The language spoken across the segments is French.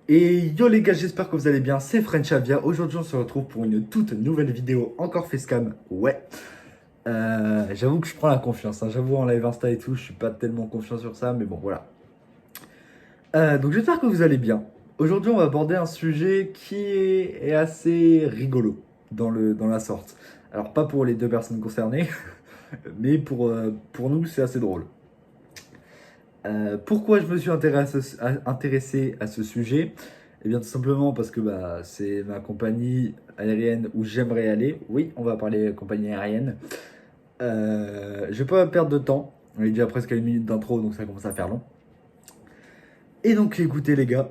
Et yo les gars, j'espère que vous allez bien, c'est Frenchavia. Aujourd'hui on se retrouve pour une toute nouvelle vidéo encore facecam. Ouais, j'avoue que je prends la confiance, hein. J'avoue en live Insta et tout, je suis pas tellement confiant sur ça, mais bon voilà. Donc j'espère que vous allez bien. Aujourd'hui on va aborder un sujet qui est assez rigolo dans la sorte. Alors pas pour les deux personnes concernées, mais pour nous c'est assez drôle. Pourquoi je me suis intéressé à ce sujet? Eh bien, tout simplement parce que c'est ma compagnie aérienne où j'aimerais aller. Oui, on va parler compagnie aérienne. Je vais pas perdre de temps. On est déjà presque à une minute d'intro, donc ça commence à faire long. Et donc, écoutez, les gars,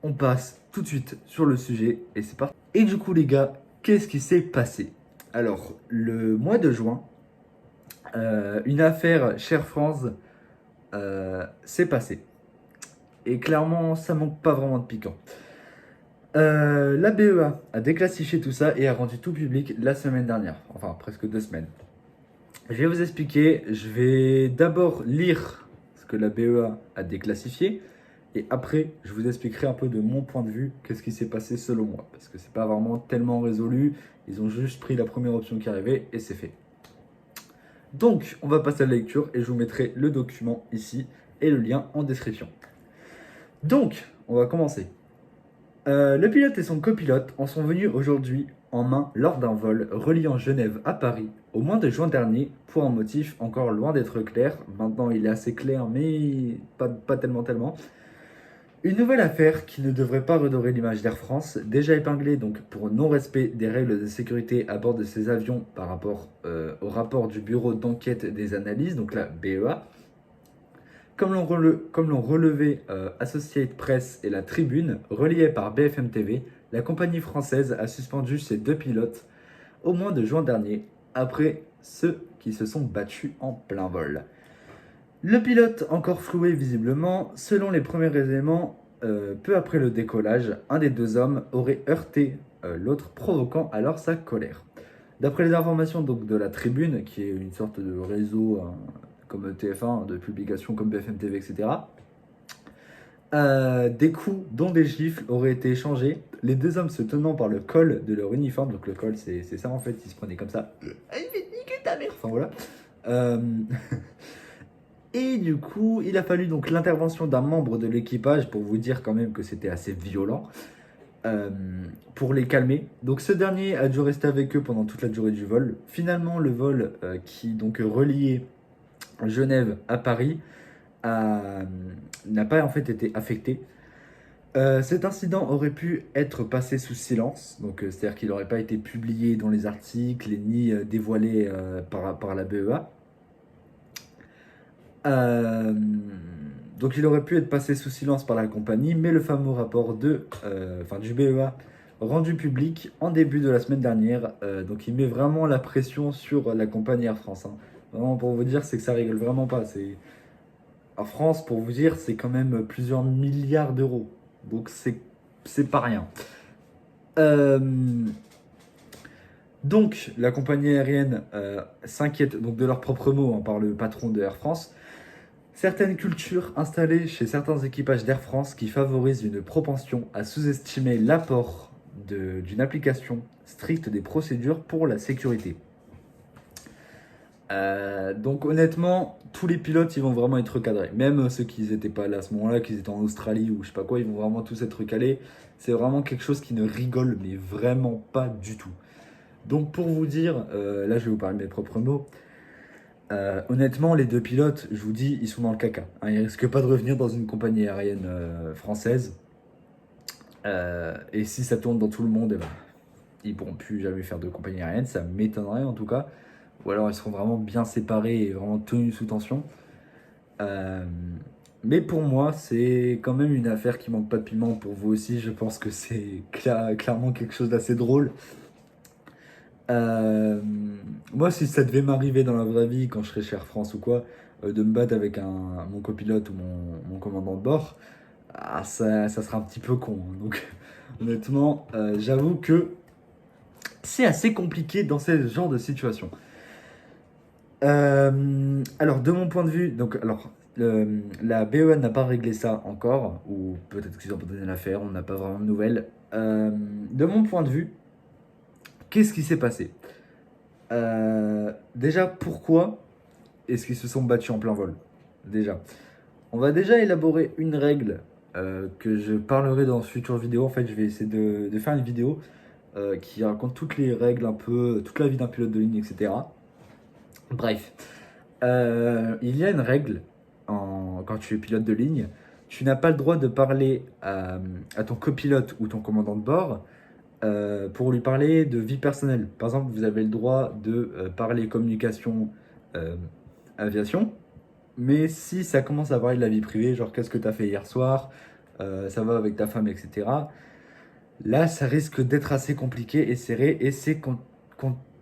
on passe tout de suite sur le sujet et c'est parti. Et du coup, les gars, qu'est-ce qui s'est passé? Alors, le mois de juin, une affaire Chère France s'est passée. Et clairement, ça manque pas vraiment de piquant. La BEA a déclassifié tout ça et a rendu tout public la semaine dernière, enfin presque 2 semaines. Je vais vous expliquer, je vais d'abord lire ce que la BEA a déclassifié et après je vous expliquerai un peu de mon point de vue qu'est-ce qui s'est passé selon moi, parce que c'est pas vraiment tellement résolu, ils ont juste pris la première option qui arrivait et c'est fait. Donc on va passer à la lecture et je vous mettrai le document ici et le lien en description. Donc on va commencer. Le pilote et son copilote en sont venus aujourd'hui en main lors d'un vol reliant Genève à Paris au mois de juin dernier pour un motif encore loin d'être clair. Maintenant il est assez clair mais pas tellement. Une nouvelle affaire qui ne devrait pas redorer l'image d'Air France, déjà épinglée donc pour non-respect des règles de sécurité à bord de ses avions par rapport au rapport du Bureau d'enquête des analyses, donc la BEA. Comme l'ont relevé Associated Press et la Tribune, reliée par BFM TV, la compagnie française a suspendu ses 2 pilotes au mois de juin dernier, après ceux qui se sont battus en plein vol. Le pilote, encore floué visiblement, selon les premiers éléments, peu après le décollage, un des 2 hommes aurait heurté l'autre, provoquant alors sa colère. D'après les informations donc, de la Tribune, qui est une sorte de réseau comme TF1, de publications comme BFM TV, etc., des coups, dont des gifles, auraient été échangés, les 2 hommes se tenant par le col de leur uniforme. Donc le col, c'est ça en fait, ils se prenaient comme ça. Ah, il fait niquer ta mère. Enfin voilà. Euh, Et du coup, il a fallu donc l'intervention d'un membre de l'équipage pour vous dire quand même que c'était assez violent, euh, pour les calmer. Donc ce dernier a dû rester avec eux pendant toute la durée du vol. Finalement, le vol qui donc reliait Genève à Paris n'a pas en fait été affecté. Cet incident aurait pu être passé sous silence, donc c'est-à-dire qu'il n'aurait pas été publié dans les articles ni dévoilé par la BEA. Euh, donc il aurait pu être passé sous silence par la compagnie, mais le fameux rapport du BEA rendu public en début de la semaine dernière, donc il met vraiment la pression sur la compagnie Air France, hein. Vraiment pour vous dire, c'est que ça rigole vraiment pas. En France, pour vous dire, c'est quand même plusieurs milliards d'euros, donc c'est pas rien. Euh, donc la compagnie aérienne s'inquiète donc de leurs propres mots, hein, par le patron de Air France. Certaines cultures installées chez certains équipages d'Air France qui favorisent une propension à sous-estimer l'apport d'une application stricte des procédures pour la sécurité. Donc honnêtement, tous les pilotes, ils vont vraiment être recadrés. Même ceux qui n'étaient pas là à ce moment-là, qui étaient en Australie ou je sais pas quoi, ils vont vraiment tous être recalés. C'est vraiment quelque chose qui ne rigole, mais vraiment pas du tout. Donc pour vous dire, là je vais vous parler de mes propres mots. Honnêtement, les 2 pilotes, je vous dis, ils sont dans le caca, hein. Ils risquent pas de revenir dans une compagnie aérienne française. Et si ça tourne dans tout le monde, eh ben, ils pourront plus jamais faire de compagnie aérienne. Ça m'étonnerait en tout cas. Ou alors ils seront vraiment bien séparés et vraiment tenus sous tension. Euh, mais pour moi, c'est quand même une affaire qui manque pas de piment. Pour vous aussi, je pense que c'est clairement quelque chose d'assez drôle. Euh, Moi, si ça devait m'arriver dans la vraie vie, quand je serais chez Air France ou quoi, de me battre avec mon copilote ou mon commandant de bord, ça sera un petit peu con, hein. Donc, honnêtement, j'avoue que c'est assez compliqué dans ce genre de situation. Alors, de mon point de vue, donc, alors, la BEA n'a pas réglé ça encore, ou peut-être qu'ils ont abandonné l'affaire, on n'a pas vraiment de nouvelles. De mon point de vue, qu'est-ce qui s'est passé? Déjà, pourquoi est-ce qu'ils se sont battus en plein vol? Déjà, on va déjà élaborer une règle que je parlerai dans une future vidéo. En fait, je vais essayer de faire une vidéo qui raconte toutes les règles, un peu, toute la vie d'un pilote de ligne, etc. Bref, il y a une règle quand tu es pilote de ligne. Tu n'as pas le droit de parler à ton copilote ou ton commandant de bord pour lui parler de vie personnelle. Par exemple, vous avez le droit de parler communication, euh, aviation, mais si ça commence à parler de la vie privée, genre qu'est-ce que tu as fait hier soir, ça va avec ta femme, etc., là, ça risque d'être assez compliqué et serré et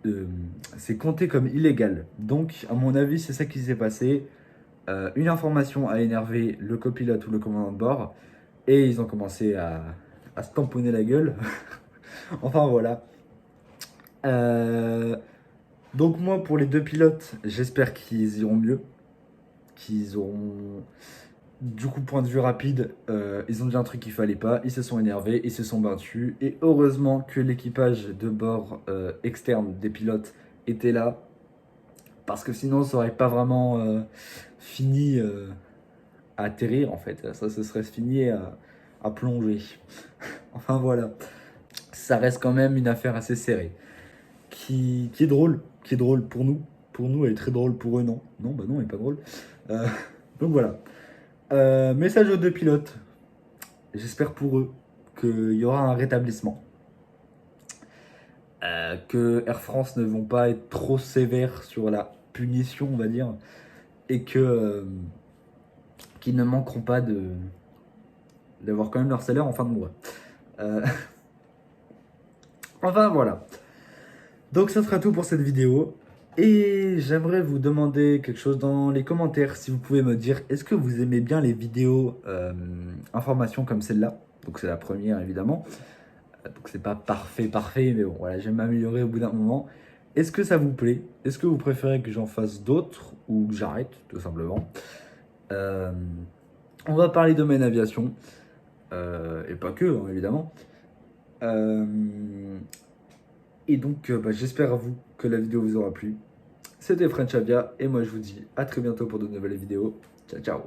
euh, c'est compté comme illégal. Donc, à mon avis, c'est ça qui s'est passé. Une information a énervé le copilote ou le commandant de bord et ils ont commencé à se tamponner la gueule. Enfin voilà. Euh, donc moi pour les deux pilotes, j'espère qu'ils iront mieux, qu'ils auront... Du coup, point de vue rapide, ils ont dit un truc qu'il fallait pas, ils se sont énervés, ils se sont battus, et heureusement que l'équipage de bord externe des pilotes était là, parce que sinon ça aurait pas vraiment fini à atterrir en fait, ça se serait fini à plonger. Enfin voilà, ça reste quand même une affaire assez serrée. Qui est drôle pour nous, elle est très drôle pour eux, non. Non, bah non, elle est pas drôle. Euh, donc voilà. Message aux deux pilotes, j'espère pour eux qu'il y aura un rétablissement. Que Air France ne vont pas être trop sévères sur la punition, on va dire, et qu'ils ne manqueront pas d'avoir quand même leur salaire en fin de mois. Euh, enfin voilà. Donc ça sera tout pour cette vidéo. Et j'aimerais vous demander quelque chose dans les commentaires, si vous pouvez me dire, est-ce que vous aimez bien les vidéos informations comme celle-là? Donc c'est la première évidemment. Donc c'est pas parfait, mais bon, voilà, j'aime m'améliorer au bout d'un moment. Est-ce que ça vous plaît? Est-ce que vous préférez que j'en fasse d'autres ou que j'arrête, tout simplement? Euh, on va parler domaine aviation, et pas que, hein, évidemment. Euh, et donc, bah, j'espère à vous que la vidéo vous aura plu. C'était French Avia, et moi je vous dis à très bientôt pour de nouvelles vidéos. Ciao, ciao!